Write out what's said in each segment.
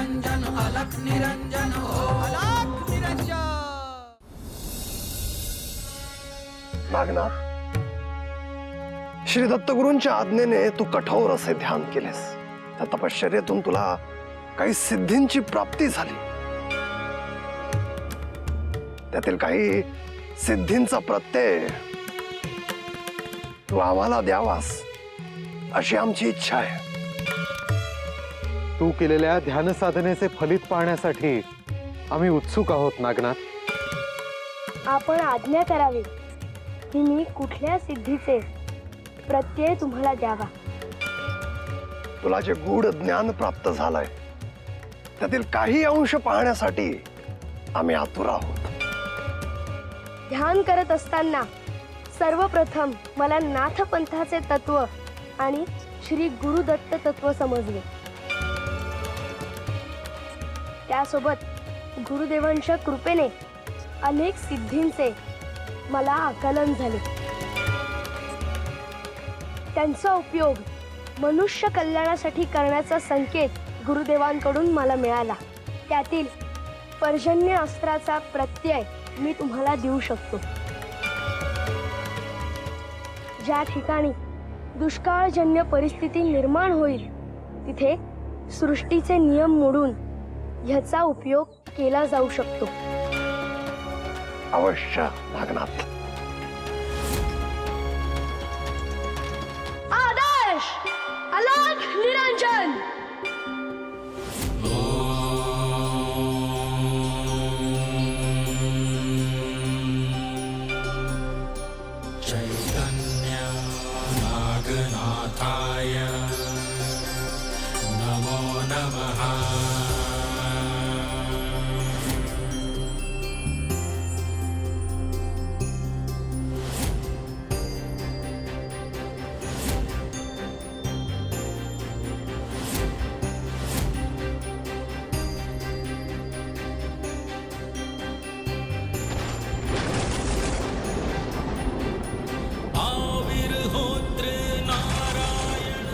निरंजन अलख निरंजन अलख निरंजन। नागनाथ, श्री दत्तगुरूंच्या आज्ञेने तू कठोर असे ध्यान केलेस। त्या तपश्चर्येतून तुला काही सिद्धींची प्राप्ती झाली। त्यातील काही सिद्धींचा प्रत्यय तू आम्हाला द्यावास अशी आमची इच्छा आहे। तू केलेल्या ध्यान साधनेचे फलित पाहण्यासाठी आम्ही उत्सुक आहोत नागनाथ। आपण आज्ञा करावी की मी कुठल्या सिद्धीचे प्रत्यय तुम्हाला द्यावा। तुला जे गूढ ज्ञान प्राप्त झालंय त्यातील काही अंश पाहण्यासाठी आम्ही आतुर आहोत। ध्यान करत असताना सर्वप्रथम मला नाथ पंथाचे तत्व आणि श्री गुरुदत्त तत्व समजले। त्यासोबत गुरुदेवांच्या कृपेने अनेक सिद्धींचे मला आकलन झाले। त्यांचा उपयोग मनुष्य कल्याणासाठी करण्याचा संकेत गुरुदेवांकडून मला मिळाला। त्यातील पर्जन्य अस्त्राचा प्रत्यय मी तुम्हाला देऊ शकतो। ज्या ठिकाणी दुष्काळजन्य परिस्थिती निर्माण होईल तिथे सृष्टीचे नियम मोडून ह्याचा उपयोग केला जाऊ शकतो। अवश्य नागनाथ। आदेश अलख निरंजन। चैतन्य नागनाथाय नमो नमः।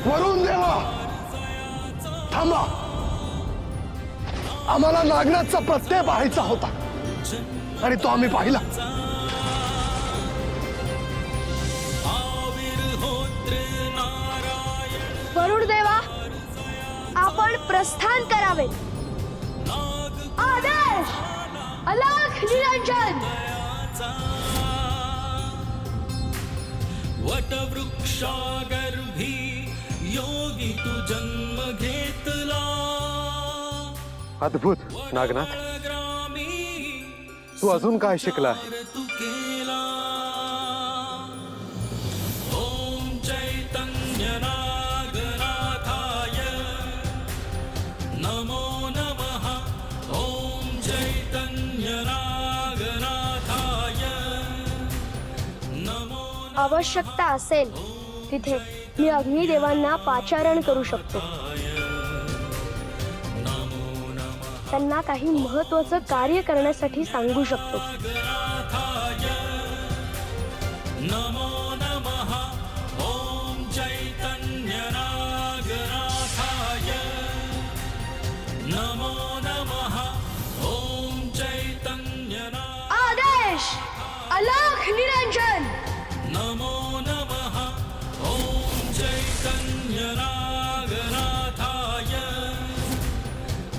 वरुण देवा, थांबा। आम्हाला नागनाथचा प्रत्यय पाहायचा होता आणि तो आम्ही पाहिला। वरुण देवा, आपण प्रस्थान करावे। आदेश अलख निरंजन। वटवृक्षागर्भी योगी तू जन्म घेतला। अद्भुत नागनाथ, तू अजून काय शिकला? तू केला ओम चैतन्य नागनाथाय नमो नमः। ओम चैतन्य नागनाथाय नमो। आवश्यकता असेल तिथे मी अग्निदेवांना पाचारण करू शकतो। त्यांना काही महत्त्वाचं कार्य करण्यासाठी सांगू शकतो। नमो नमः। ओम चैतन्य नागनाथाय नमो नमः। ओम चैतन्य आदेश अलख निरंजन। नमो नमः। ओम चैतन्य नागनाथाय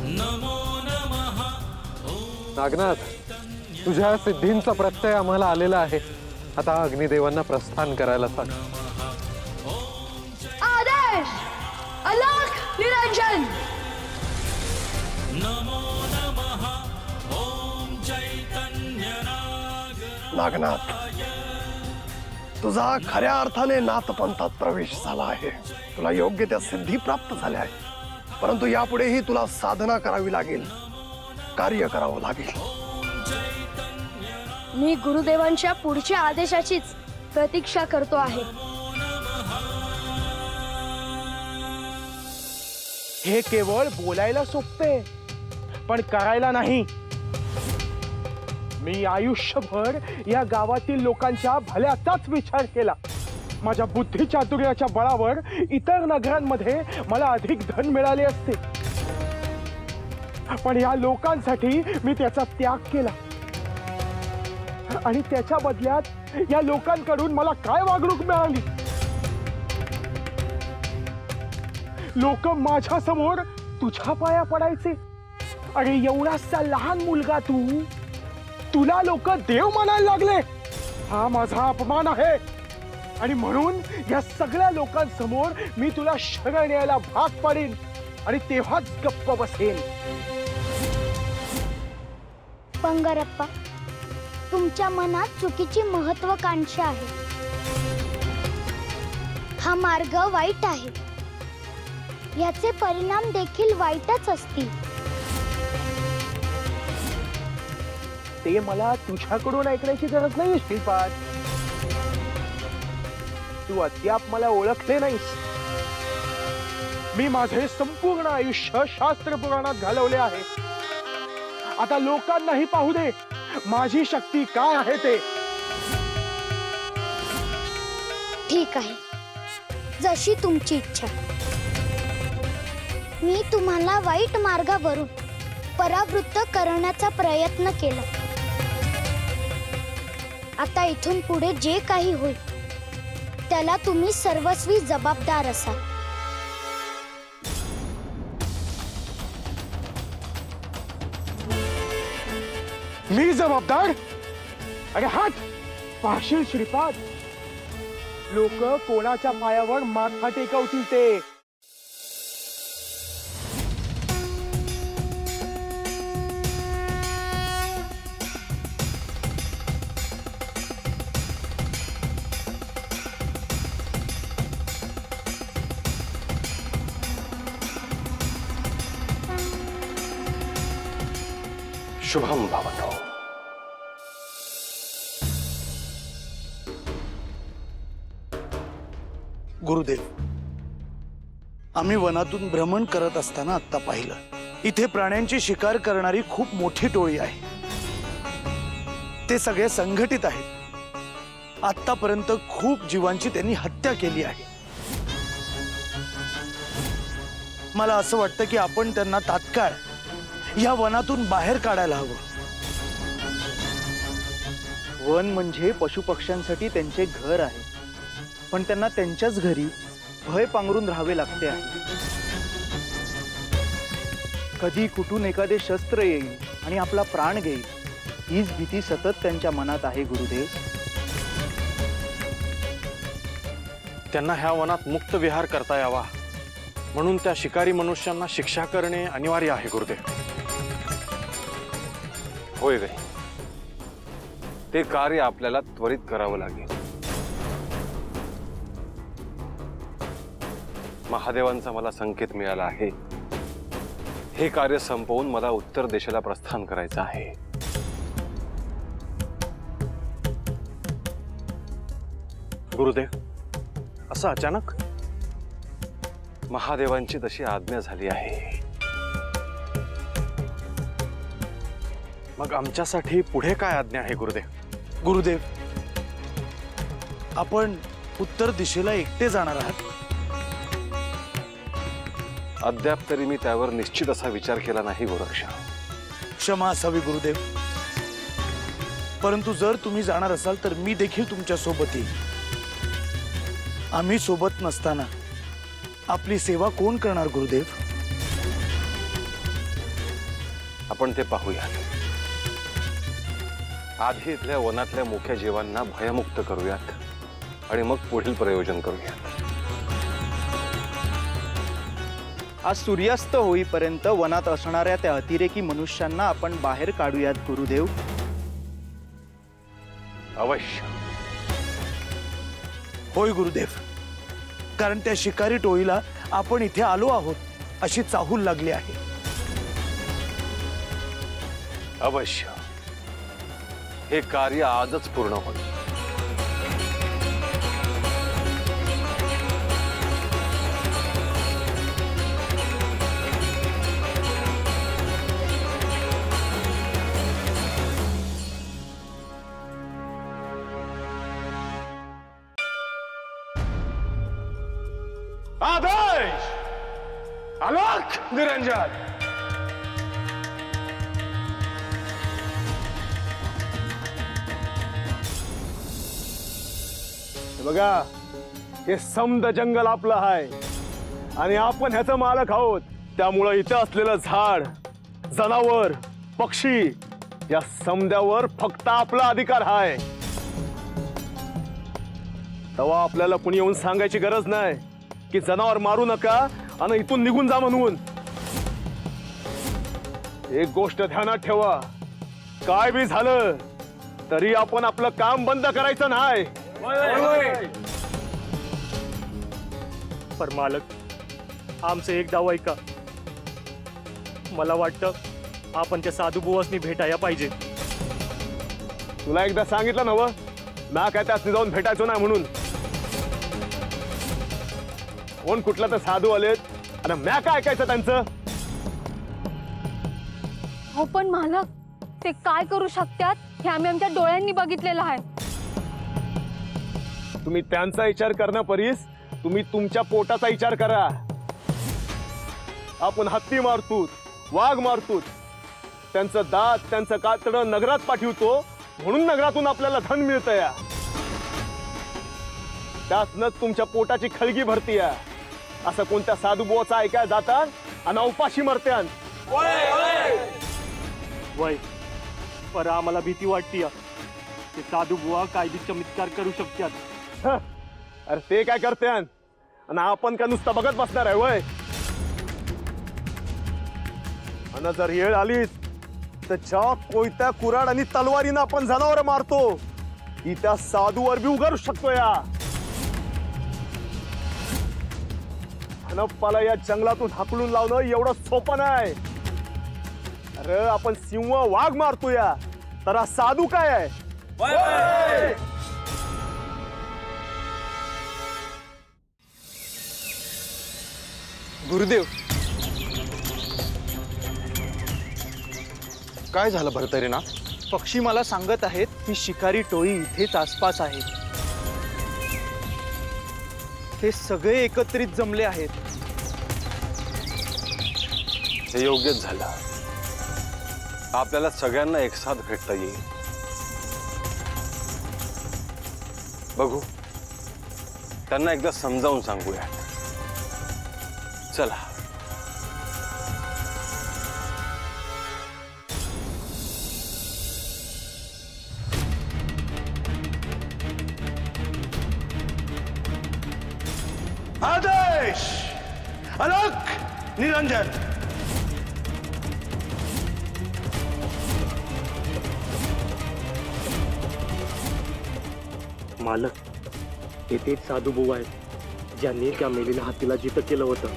नमो नमः। नागनाथ, तुझ्या सिद्धींचा प्रत्यय आम्हाला आलेला आहे। आता अग्निदेवांना प्रस्थान करायला सांग। आदेश अलख निरंजन। नमो नमः। ओम चैतन्य नागनाथ, तुझा खऱ्या अर्थाने नाथपंथात प्रवेश झाला आहे। तुला योग्य त्या सिद्धी प्राप्त झाल्या आहेत, परंतु यापुढेही तुला साधना करावी लागेल, कार्य करावं लागेल। मी गुरुदेवांच्या पुढच्या आदेशाचीच प्रतीक्षा करतो आहे। हे केवळ बोलायला सोपे पण करायला नाही। मी आयुष्यभर या गावातील लोकांच्या भल्याचाच विचार केला। माझ्या बुद्धी चातुर्याच्या बळावर इतर नगरांमध्ये मला अधिक धन मिळाले असते, पण या लोकांसाठी मी त्याचा त्याग केला आणि त्याच्या बदल्यात या लोकांकडून मला काय वागणूक मिळाली? लोक माझ्या समोर तुझ्या पाया पडायचे. अरे एवढासा लहान मुलगा तुला लोक देव म्हणायला लागले. हा माझा अपमान आहे आणि म्हणून या सगळ्या लोकांसमोर मी तुला शरण यायला भाग पाडीन आणि तेव्हाच गप्प बसेन. पंगरप्पा, तुमच्या मनात चुकीची महत्वाकांक्षा आहे. हा मार्ग वाईट आहे. याचे परिणाम देखील वाईटच असतील. ते मला तुझ्याकडून ऐकण्याची गरज नाही श्रीपाद. तू अद्याप मला ओळखले नाहीस. मी माझे संपूर्ण आयुष्य शास्त्र पुराणात घालवले आहे. आता लोकांनाही पाहू दे माझी शक्ती काय आहे ते. ठीक आहे, जशी तुमची इच्छा. मी तुम्हाला वाईट मार्गावरून परावृत्त करण्याचा प्रयत्न केला. आता इथून पुढे जे काही होईल त्याला तुम्ही सर्वस्वी जबाबदार असाल. मी जबाबदार? अरे हात पाहशील श्रीपाद, लोक कोणाच्या पायावर माथा टेकवतील ते. शुभम भवतो. गुरुदेव, आम्ही वनातून भ्रमण करत असताना आता पाहिलं, इथे प्राण्यांची शिकार करणारी खूप मोठी टोळी आहे. ते सगळे संघटित आहेत. आतापर्यंत खूप जीवांची त्यांनी हत्या केली आहे. मला असं वाटतं की आपण त्यांना तात्काळ या वनातून बाहेर काढायला हवं. वन म्हणजे पशुपक्ष्यांसाठी त्यांचे घर आहे, पण त्यांना त्यांच्याच घरी भय पांघरून राहावे लागते आहे. कधी कुठून एखादे शस्त्र येईल आणि आपला प्राण घेईल, हीच भीती सतत त्यांच्या मनात आहे. गुरुदेव, त्यांना ह्या वनात मुक्त विहार करता यावा म्हणून त्या शिकारी मनुष्यांना शिक्षा करणे अनिवार्य आहे. गुरुदेव, होय रे, ते कार्य आपल्याला त्वरित करावं लागेल. महादेवांचा मला संकेत मिळाला आहे. हे कार्य संपवून मला उत्तर दिशेला प्रस्थान करायचं आहे. गुरुदेव, असं अचानक? महादेवांची तशी आज्ञा झाली आहे. मग आमच्यासाठी पुढे काय आज्ञा आहे गुरुदेव? गुरुदेव, आपण उत्तर दिशेला एकटे जाणार आहात? अद्याप तरी मी त्यावर निश्चित असा विचार केला नाही गोरक्षा. क्षमा असावी गुरुदेव, परंतु जर तुम्ही जाणार असाल तर मी देखील तुमच्या सोबत येईल. आम्ही सोबत नसताना आपली सेवा कोण करणार गुरुदेव? आपण ते पाहूया. आधी इथल्या वनातल्या मुख्य जीवांना भयमुक्त करूयात आणि मग पुढील प्रयोजन करूयात. आज सूर्यास्त होईपर्यंत वनात असणाऱ्या त्या अतिरेकी मनुष्यांना आपण बाहेर काढूयात. गुरुदेव, अवश्य. होय गुरुदेव, कारण त्या शिकारी टोळीला आपण इथे आलो आहोत अशी चाहूल लागली आहे. अवश्य. हे कार्य आजच पूर्ण होईल. आदेश! आलोक निरंजन! बघा, हे समद जंगल आपलं आहे आणि आपण ह्याचं मालक आहोत. त्यामुळं इथं असलेलं झाड, जनावर, पक्षी या समद्यावर फक्त आपला अधिकार आहे. तेव्हा आपल्याला कुणी येऊन सांगायची गरज नाही की जनावर मारू नका आणि इथून निघून जा म्हणून. एक गोष्ट ध्यानात ठेवा, काय बी झालं तरी आपण आपलं काम बंद करायचं नाही. पर मालक, आमचं एक डाव ऐका. मला वाटतं आपण त्या साधू बुवासनी भेटायला पाहिजे. तुला एकदा सांगितलं नव, ना काय त्यासनी जाऊन भेटायचो नाही म्हणून. कोण कुठला तर साधू आलेत आणि म्या काय ऐकायचं त्यांचं. हो पण मालक, ते काय करू शकतात हे आम्ही आमच्या डोळ्यांनी बघितलेलं आहे. तुम्ही त्यांचा विचार करण्यापरीस तुम्ही तुमच्या पोटाचा विचार करा. आपण हत्ती मारतो, वाघ मारतो, त्यांचं दात, त्यांचं कातडं नगरात पाठवतो म्हणून नगरातून आपल्याला धन मिळतं या. त्यातनच तुमच्या पोटाची खळगी भरती या. असं कोणत्या साधू बुवाचा ऐकाय जातात आणि उपाशी मरत्यान. वय, पर आम्हाला भीती वाटते. ते साधू बुवा काय बी चमत्कार करू शकतात. हं, अरे ते काय करत्यान आणि आपण का नुसतं बघत बसणार आहे वय. आणि जर येळ आलीच तर ज्या कोयत्या, कुऱ्हाड आणि तलवारीनं आपण जनावर मारतो ती त्या साधूवर बी उगारू शकतो या. हनप्पाला या जंगलातून हाकलून लावणं एवढं सोपं नाही. अरे आपण सिंह, वाघ मारतो या, तर हा साधू काय आहे. गुरुदेव, काय झालं भरतरीना? पक्षी मला सांगत आहेत की शिकारी टोळी इथेच आसपास आहे. ते सगळे एकत्रित जमले आहेत. हे योग्यच झालं. आपल्याला सगळ्यांना एकसाथ भेटता येईल. बघू, त्यांना एकदा समजावून सांगूया. चला. आदेश, अलक, निरंजन. मालक, येथे एक साधू बुवा आहेत ज्यांनी त्या मेलेल्या हातीला जितं केलं होतं.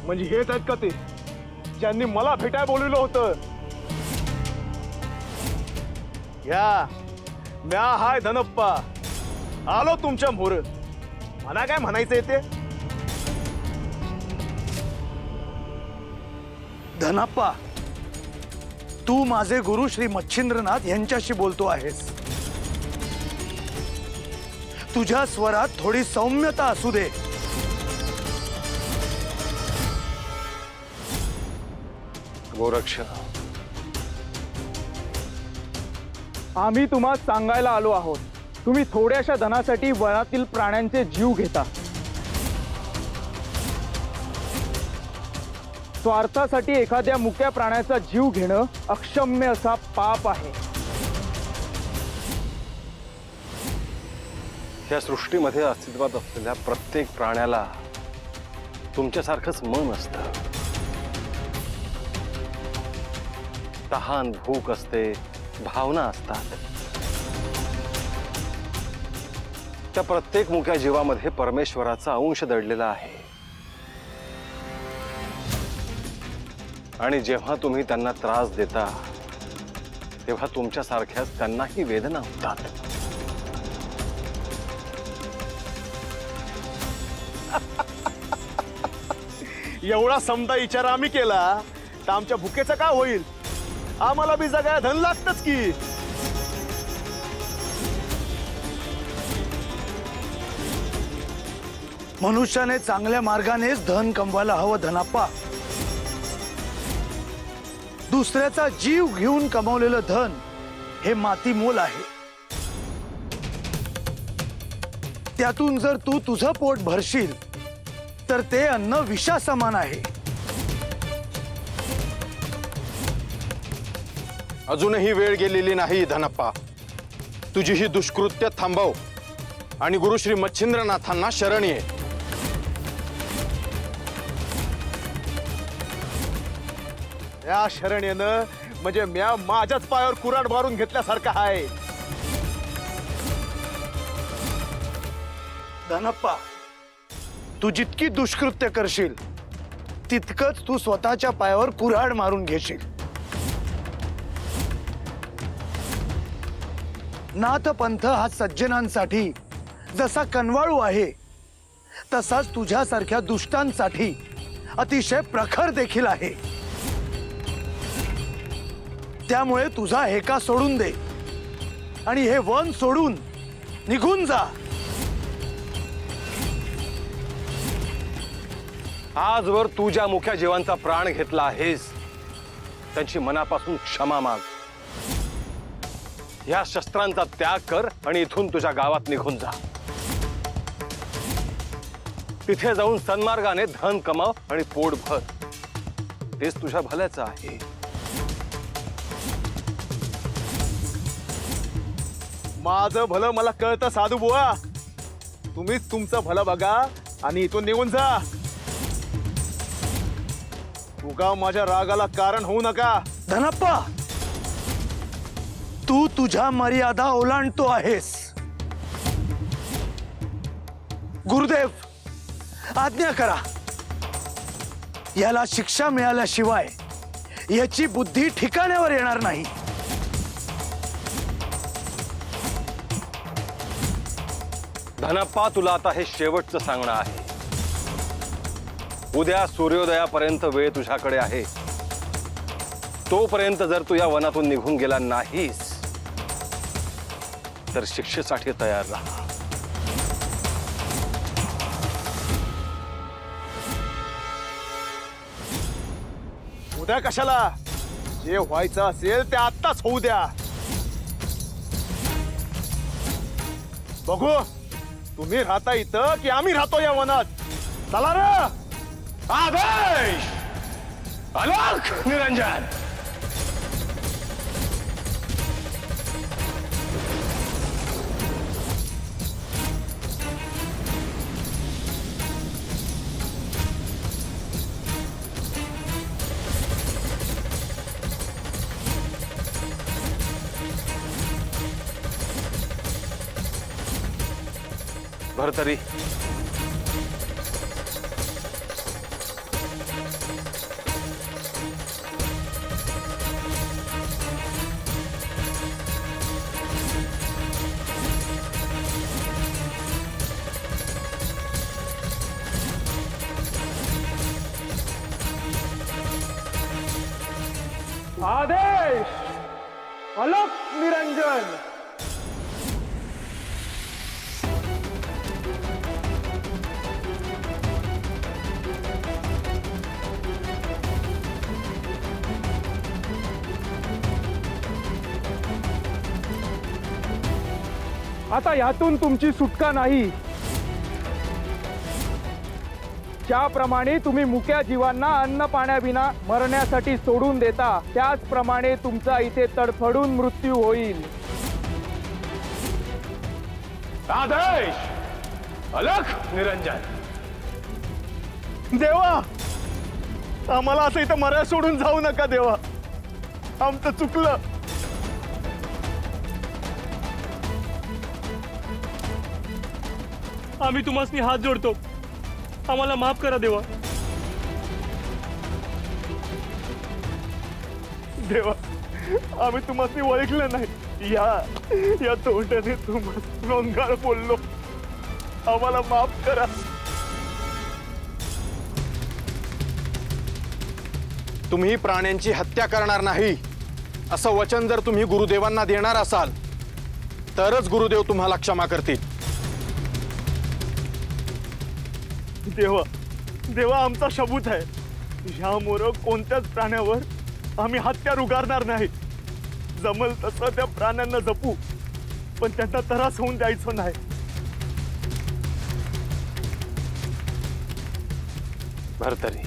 म्हणजे हेच आहेत का ते ज्यांनी मला भेटाय बोलवलं होतं. या म्या हाय धनप्पा, आलो तुमच्या मोर. मला काय म्हणायचं ते. धनाप्पा, तू माझे गुरु श्री मच्छिंद्रनाथ यांच्याशी बोलतो आहेस. तुझ्या स्वरात थोडी सौम्यता असू दे. गोरक्ष, आम्ही तुम्हाला सांगायला आलो आहोत, तुम्ही थोड्याशा धनासाठी वनातील प्राण्यांचे जीव घेता. स्वार्थासाठी एखाद्या मुक्या प्राण्याचा जीव घेणं अक्षम्य असा पाप आहे. या सृष्टीमध्ये अस्तित्वात असलेल्या प्रत्येक प्राण्याला तुमच्यासारखंच मन असतं. तहान, भूक असते, भावना असतात. त्या प्रत्येक मुक्या जीवामध्ये परमेश्वराचा अंश दडलेला आहे. आणि जेव्हा तुम्ही त्यांना त्रास देता तेव्हा तुमच्यासारख्याच त्यांनाही वेदना होतात. एवढा समजा विचार आम्ही केला तर आमच्या भुकेचं काय होईल. आम्हाला बी जगायला धन लागतच की. मनुष्याने चांगल्या मार्गानेच धन कमवायला हवं धनाप्पा. दुसऱ्याचा जीव घेऊन कमावलेलं धन हे माती मोल आहे. त्यातून जर तू तुझं पोट भरशील तर ते अन्न विषा समान आहे. अजूनही वेळ गेलेली नाही धनप्पा. तुझी ही दुष्कृत्य थांबव आणि गुरु श्री मच्छिंद्रनाथांना शरण ये. या शरण येणं म्हणजे म्या माझ्याच पायावर कुऱ्हाड मारून घेतल्यासारखं आहे. धनप्पा, तू जितकी दुष्कृत्य करशील तितकंच तू स्वतःच्या पायावर कुऱ्हाड मारून घेशील. नाथपंथ हा सज्जनांसाठी जसा कनवाळू आहे तसाच तुझ्यासारख्या दुष्टांसाठी अतिशय प्रखर देखील आहे. त्यामुळे तुझा हेका सोडून दे आणि हे वन सोडून निघून जा. आजवर तू ज्या मुख्या जीवांचा प्राण घेतला आहेस त्यांची मनापासून क्षमा माग. या शस्त्रांचा त्याग कर आणि इथून तुझ्या गावात निघून जा. तिथे जाऊन सन्मार्गाने धन कमाव आणि पोट भर. तेच तुझ्या भल्याचं आहे. माझं भलं मला कळतं साधू बुवा. तुम्हीच तुमचं भलं बघा आणि इथून निघून जा. उगा माझ्या रागाला कारण होऊ नका. धनप्पा, तू तुझ्या मर्यादा ओलांडतो आहेस. गुरुदेव, आज्ञा करा. याला शिक्षा मिळाल्याशिवाय याची बुद्धी ठिकाण्यावर येणार नाही. धनप्पा, तुला आता हे शेवटचं सांगणं आहे. उद्या सूर्योदयापर्यंत वेळ तुझ्याकडे आहे. तोपर्यंत जर तू या वनातून निघून गेला नाहीस तर शिक्षेसाठी तयार राहा. उद्या कशाला? जे व्हायचं असेल ते आत्ताच होऊ द्या. बघू तुम्ही राहता इथं की आम्ही राहतो या वनात. चला रे. आदेश! अलख निरंजन! भरतरी, आदेश! अलक निरंजन! आता यातून तुमची सुटका नाही. ज्याप्रमाणे तुम्ही मुक्या जीवांना अन्न पाण्याविना मरण्यासाठी सोडून देता त्याचप्रमाणे तुमचा इथे तडफडून मृत्यू होईल. आदेश! अलख निरंजन! देवा, आम्हाला असं इथं मराय सोडून जाऊ नका देवा. आमचं चुकलं. आम्ही तुम्हासनी हात जोडतो. आम्हाला माफ करा देवा. देवा, आम्ही तुम्हाला ओळखलं नाही. या तोंडाने तुम्हाला रोंगाळ बोललो. आम्हाला माफ करा. तुम्ही प्राण्यांची हत्या करणार नाही असं वचन जर तुम्ही गुरुदेवांना देणार असाल तरच गुरुदेव तुम्हाला क्षमा करतील. देवा, देवा आमचा शबूत आहे. ह्यामुळं कोणत्याच प्राण्यावर आम्ही हत्या उगारणार नाही. जमल तसं त्या प्राण्यांना जपू, पण त्यांना त्रास होऊन द्यायचं नाही. भरतरी,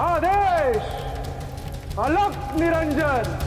आदेश अलक निरंजन.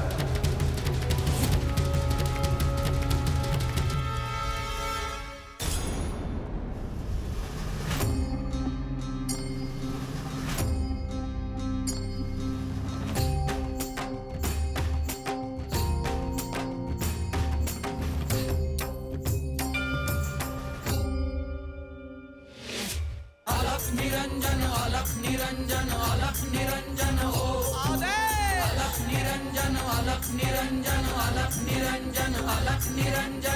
निरंजन अलख निरंजन अलख निरंजन हो अलख निरंजन अलख निरंजन अलख निरंजन अलख निरंजन